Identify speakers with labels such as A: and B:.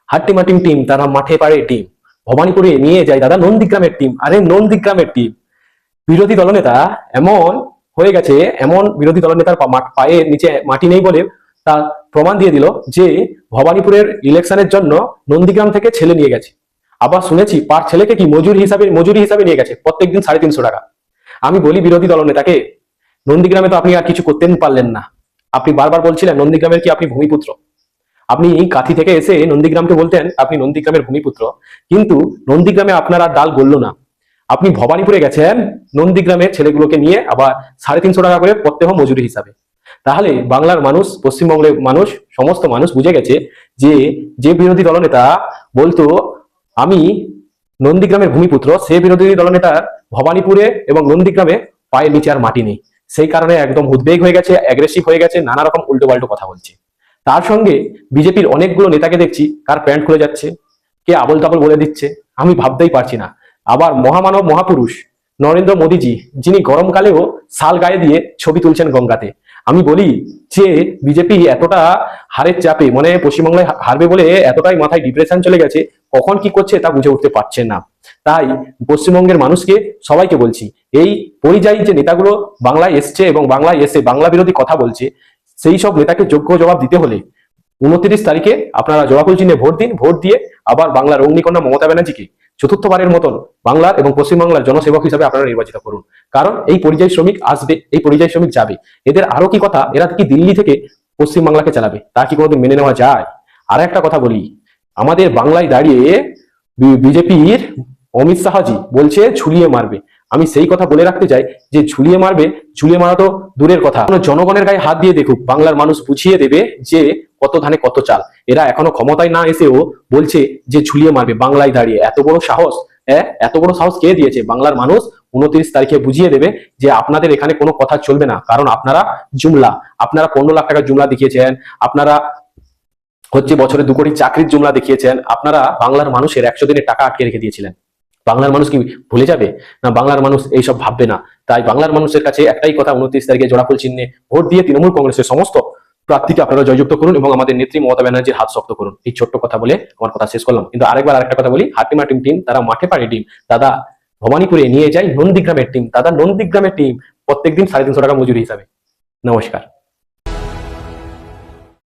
A: হাট্টিমা team তারা মাঠে পারে টিম, ভবানীপুরে নিয়ে যায় দাদা নন্দীগ্রামের টিম। আরে নন্দীগ্রামের টিম, বিরোধী দলনেতা এমন হয়ে গেছে, এমন বিরোধী দলনেতার পায়ের নিচে মাটি নেই বলে তা প্রমাণ দিয়ে দিল যে ভবানীপুরের ইলেকশনের জন্য নন্দীগ্রাম থেকে ছেলে নিয়ে গেছে। আবার শুনেছি পার ছেলেকে কি মজুরি হিসাবে নিয়ে গেছে, প্রত্যেকদিন 350 টাকা। আমি বলি বিরোধী দলনেতাকে, নন্দীগ্রামে তো আপনি আর কিছু করতে পারলেন না। আপনি বারবার বলছিলেন নন্দীগ্রামের কি আপনি ভূমিপুত্র, আপনি কাঁথি থেকে এসে নন্দীগ্রামকে বলতেন আপনি নন্দীগ্রামের ভূমিপুত্র, কিন্তু নন্দীগ্রামে আপনার আর ডাল গলল না। আপনি ভবানীপুরে গেছেন নন্দীগ্রামের ছেলেগুলোকে নিয়ে আবার 350 টাকা করে প্রত্যেক মজুরি হিসাবে। তাহলে বাংলার মানুষ, পশ্চিমবঙ্গের মানুষ, সমস্ত মানুষ বুঝে গেছে যে যে বিরোধী দলনেতা বলতো আমি নন্দীগ্রামের ভূমিপুত্র, সে বিরোধী দলনেতার ভবানীপুরে এবং নন্দীগ্রামে পায়ের নিচে আর মাটি নেই। সেই কারণে একদম উদ্বেগ হয়ে গেছে, অ্যাগ্রেসিভ হয়ে গেছে, নানা রকম উল্টো পাল্টো কথা বলছে। তার সঙ্গে বিজেপির অনেকগুলো নেতাকে দেখছি কার প্যান্ট খুলে যাচ্ছে, কে আবল তাবল বলে দিচ্ছে, আমি ভাবতেই পারছি না। আবার মহামানব মহাপুরুষ নরেন্দ্র মোদীজি, যিনি গরমকালেও শাল গায়ে দিয়ে ছবি তুলছেন গঙ্গাতে। আমি বলি যে বিজেপি এতটা হারের চাপে, মানে পশ্চিমবাংলায় হারবে বলে এতটাই মাথায় ডিপ্রেশন চলে গেছে, কখন কি করছে তা বুঝে উঠতে পারছে না। তাই পশ্চিমবঙ্গের মানুষকে, সবাইকে বলছি, এই পরিযায়ী যে নেতাগুলো বাংলায় এসছে এবং বাংলায় এসে বাংলা বিরোধী কথা বলছে, সেই সব নেতাকে যোগ্য জবাব দিতে হলে 29 তারিখে আপনারা জোড়াফুল চিহ্নে ভোট দিন। ভোট দিয়ে আবার বাংলার অগ্নিকন্যা মমতা ব্যানার্জিকে চতুর্থবারের মতন বাংলার এবং পশ্চিমবাংলার জনসেবক হিসাবে আপনারা নির্বাচিত করুন। কারণ এই পরিযায়ী শ্রমিক আসবে, এই পরিযায়ী শ্রমিক যাবে, এদের আরো কি কথা, এরা কি দিল্লি থেকে পশ্চিমবাংলাকে চালাবে, তা কি কোনোদিন মেনে নেওয়া যায়? আর একটা কথা বলি, আমাদের বাংলায় দাঁড়িয়ে বিজেপির অমিত শাহজি বলছে ঝুলিয়ে মারবে। আমি সেই কথা বলে রাখতে চাই যে ঝুলিয়ে মারবে, ঝুলিয়ে মারা তো দূরের কথা, জনগণের গায়ে হাত দিয়ে দেখুক, বাংলার মানুষ বুঝিয়ে দেবে যে কত ধানে কত চাল। এরা এখনো ক্ষমতায় না এসেও বলছে যে ঝুলিয়ে মারবে বাংলায় দাঁড়িয়ে। এত বড় সাহস, এত বড় সাহস কে দিয়েছে? বাংলার মানুষ 29 তারিখে বুঝিয়ে দেবে যে আপনাদের এখানে কোনো কথা চলবে না। কারণ আপনারা জুমলা, আপনারা 15 লাখ টাকা জুমলা দেখিয়েছেন, আপনারা হচ্ছে বছরে 2 কোটি চাকরির জুমলা দেখিয়েছেন, আপনারা বাংলার মানুষের 100 দিনের টাকা আটকে রেখে দিয়েছিলেন। বাংলার মানুষ কি ভুলে যাবে? না, বাংলার মানুষ এইসব ভাববে না। তাই বাংলার মানুষের কাছে একটাই কথা, 29 তারিখে জোড়াফুল চিহ্নে ভোট দিয়ে তৃণমূল কংগ্রেসের সমস্ত প্রার্থীকে আপনারা জয়যুক্ত করুন এবং আমাদের নেত্রী মমতা ব্যানার্জির হাত শক্ত করুন। এই ছোট্ট কথা বলে আমার কথা শেষ করলাম। কিন্তু আরেকটা কথা বলি, হাট্টিমা টিম তারা মাঠে পারে টিম দাদা, ভবানীপুরে নিয়ে যায় নন্দীগ্রামের টিম দাদা, নন্দীগ্রামের টিম প্রত্যেকদিন 350 টাকা মজুরি হিসাবে। নমস্কার।